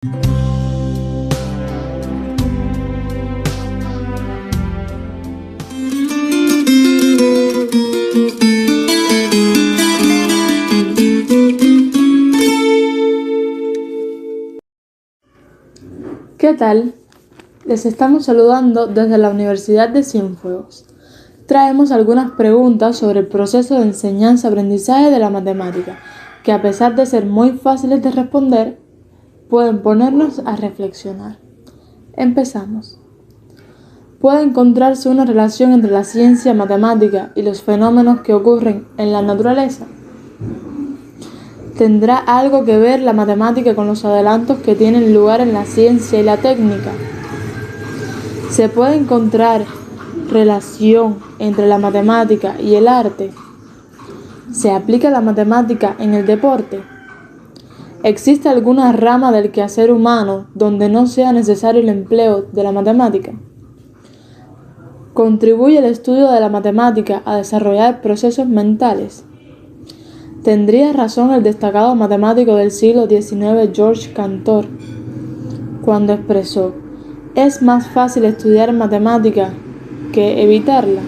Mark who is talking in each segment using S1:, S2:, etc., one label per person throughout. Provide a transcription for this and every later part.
S1: ¿Qué tal? Les estamos saludando desde la Universidad de Cienfuegos. Traemos algunas preguntas sobre el proceso de enseñanza-aprendizaje de la matemática, que a pesar de ser muy fáciles de responder, pueden ponernos a reflexionar. Empezamos. ¿Puede encontrarse una relación entre la ciencia matemática y los fenómenos que ocurren en la naturaleza? ¿Tendrá algo que ver la matemática con los adelantos que tienen lugar en la ciencia y la técnica? ¿Se puede encontrar relación entre la matemática y el arte? ¿Se aplica la matemática en el deporte? ¿Existe alguna rama del quehacer humano donde no sea necesario el empleo de la matemática? ¿Contribuye el estudio de la matemática a desarrollar procesos mentales? ¿Tendría razón el destacado matemático del siglo XIX Georges Cantor cuando expresó: es más fácil estudiar matemática que evitarla?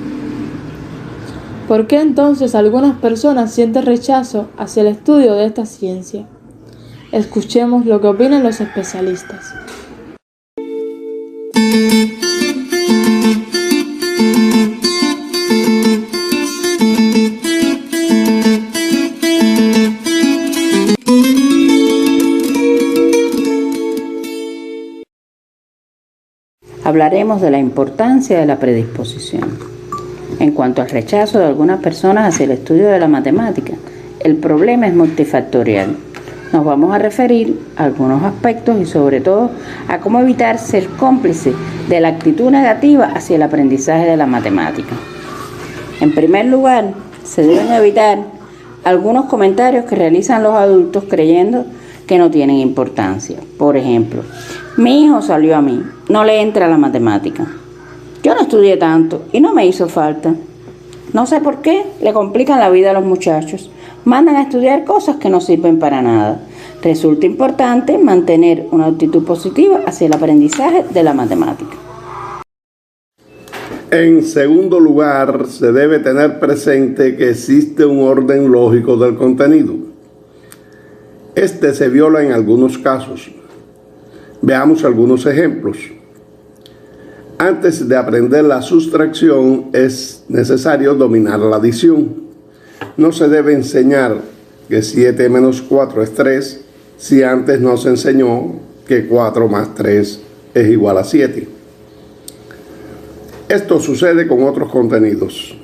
S1: ¿Por qué entonces algunas personas sienten rechazo hacia el estudio de esta ciencia? Escuchemos lo que opinan los especialistas.
S2: Hablaremos de la importancia de la predisposición. En cuanto al rechazo de algunas personas hacia el estudio de la matemática, el problema es multifactorial. Nos vamos a referir a algunos aspectos y sobre todo a cómo evitar ser cómplice de la actitud negativa hacia el aprendizaje de la matemática. En primer lugar, se deben evitar algunos comentarios que realizan los adultos creyendo que no tienen importancia. Por ejemplo, mi hijo salió a mí, no le entra la matemática. Yo no estudié tanto y no me hizo falta. No sé por qué le complican la vida a los muchachos. Mandan a estudiar cosas que no sirven para nada. Resulta importante mantener una actitud positiva hacia el aprendizaje de la matemática.
S3: En segundo lugar, se debe tener presente que existe un orden lógico del contenido. Este se viola en algunos casos. Veamos algunos ejemplos. Antes de aprender la sustracción es necesario dominar la adición. No se debe enseñar que 7 menos 4 es 3 si antes no se enseñó que 4 más 3 es igual a 7. Esto sucede con otros contenidos.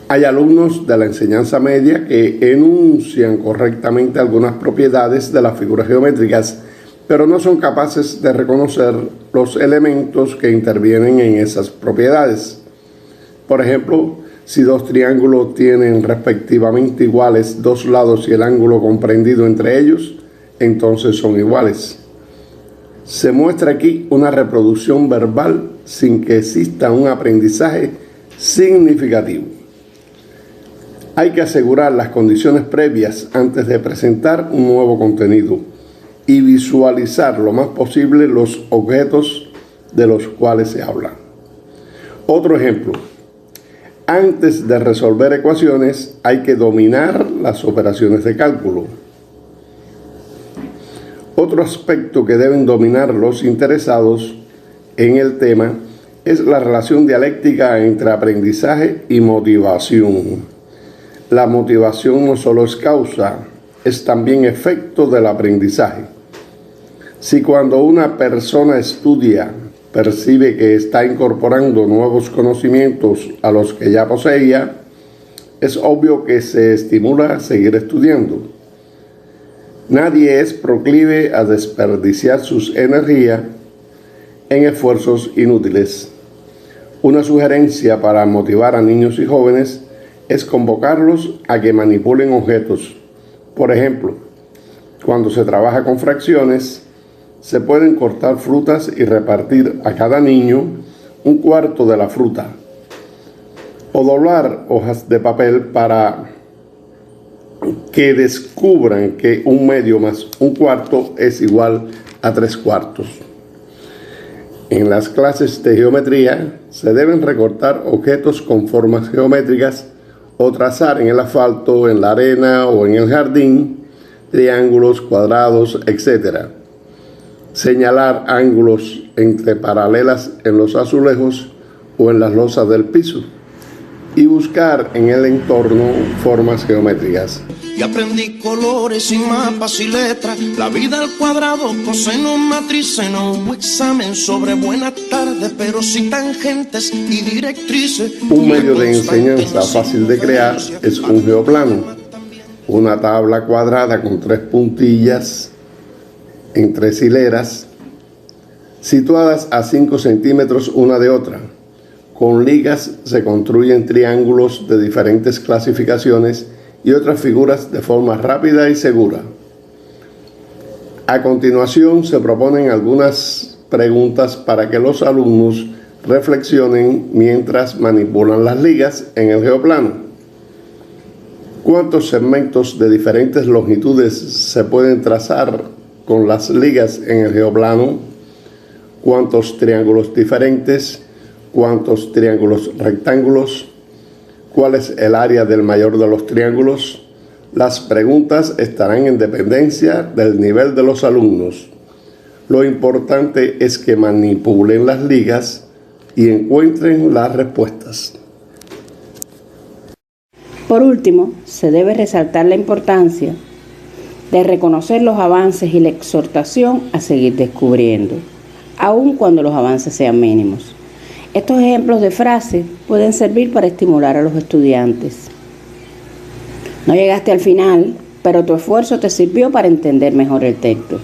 S3: Hay alumnos de la enseñanza media que enuncian correctamente algunas propiedades de las figuras geométricas, pero no son capaces de reconocer los elementos que intervienen en esas propiedades. Por ejemplo, si dos triángulos tienen respectivamente iguales dos lados y el ángulo comprendido entre ellos, entonces son iguales. Se muestra aquí una reproducción verbal sin que exista un aprendizaje significativo. Hay que asegurar las condiciones previas antes de presentar un nuevo contenido y visualizar lo más posible los objetos de los cuales se habla. Otro ejemplo. Antes de resolver ecuaciones hay que dominar las operaciones de cálculo. Otro aspecto que deben dominar los interesados en el tema es la relación dialéctica entre aprendizaje y motivación. La motivación no solo es causa, es también efecto del aprendizaje. Si cuando una persona estudia, percibe que está incorporando nuevos conocimientos a los que ya poseía, es obvio que se estimula a seguir estudiando. Nadie es proclive a desperdiciar sus energías en esfuerzos inútiles. Una sugerencia para motivar a niños y jóvenes es convocarlos a que manipulen objetos. Por ejemplo, cuando se trabaja con fracciones, se pueden cortar frutas y repartir a cada niño un cuarto de la fruta, o doblar hojas de papel para que descubran que un medio más un cuarto es igual a 3/4. En las clases de geometría se deben recortar objetos con formas geométricas o trazar en el asfalto, en la arena o en el jardín triángulos, cuadrados, etc. Señalar ángulos entre paralelas en los azulejos o en las losas del piso y buscar en el entorno formas geométricas.
S4: Y aprendí colores y mapas y letras, la vida al cuadrado, coseno, matriceno, un examen sobre buenas tardes, pero sin tangentes y directrices.
S3: Un medio de enseñanza fácil de crear es un geoplano, una tabla cuadrada con 3 puntillas en 3 hileras, situadas a 5 centímetros una de otra. Con ligas se construyen triángulos de diferentes clasificaciones y otras figuras de forma rápida y segura. A continuación se proponen algunas preguntas para que los alumnos reflexionen mientras manipulan las ligas en el geoplano. ¿Cuántos segmentos de diferentes longitudes se pueden trazar con las ligas en el geoplano? ¿Cuántos triángulos diferentes? ¿Cuántos triángulos rectángulos? ¿Cuál es el área del mayor de los triángulos? Las preguntas estarán en dependencia del nivel de los alumnos. Lo importante es que manipulen las ligas y encuentren las respuestas.
S2: Por último, se debe resaltar la importancia de reconocer los avances y la exhortación a seguir descubriendo, aun cuando los avances sean mínimos. Estos ejemplos de frases pueden servir para estimular a los estudiantes. No llegaste al final, pero tu esfuerzo te sirvió para entender mejor el texto.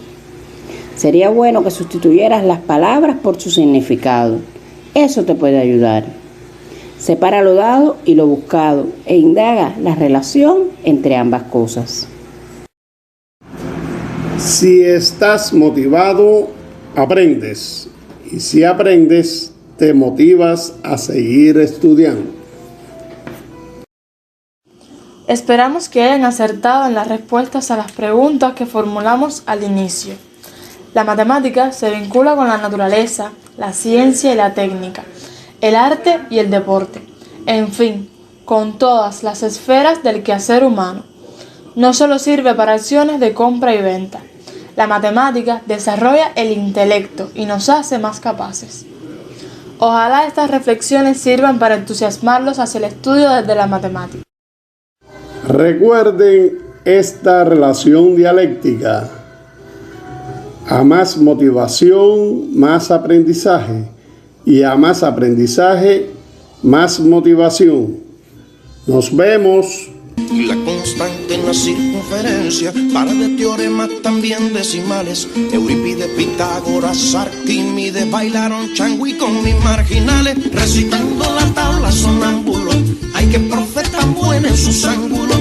S2: Sería bueno que sustituyeras las palabras por su significado. Eso te puede ayudar. Separa lo dado y lo buscado e indaga la relación entre ambas cosas.
S3: Si estás motivado, aprendes. Y si aprendes, te motivas a seguir estudiando.
S1: Esperamos que hayan acertado en las respuestas a las preguntas que formulamos al inicio. La matemática se vincula con la naturaleza, la ciencia y la técnica, el arte y el deporte, en fin, con todas las esferas del quehacer humano. No solo sirve para acciones de compra y venta. La matemática desarrolla el intelecto y nos hace más capaces. Ojalá estas reflexiones sirvan para entusiasmarlos hacia el estudio desde la matemática.
S3: Recuerden esta relación dialéctica. A más motivación, más aprendizaje. Y a más aprendizaje, más motivación. Nos vemos.
S4: Y la constante en la circunferencia, para de teoremas también decimales. Eurípides, Pitágoras, Arquímedes bailaron changüí con mis marginales, recitando la tabla sonámbulo. Ay, qué profe tan bueno en sus ángulos.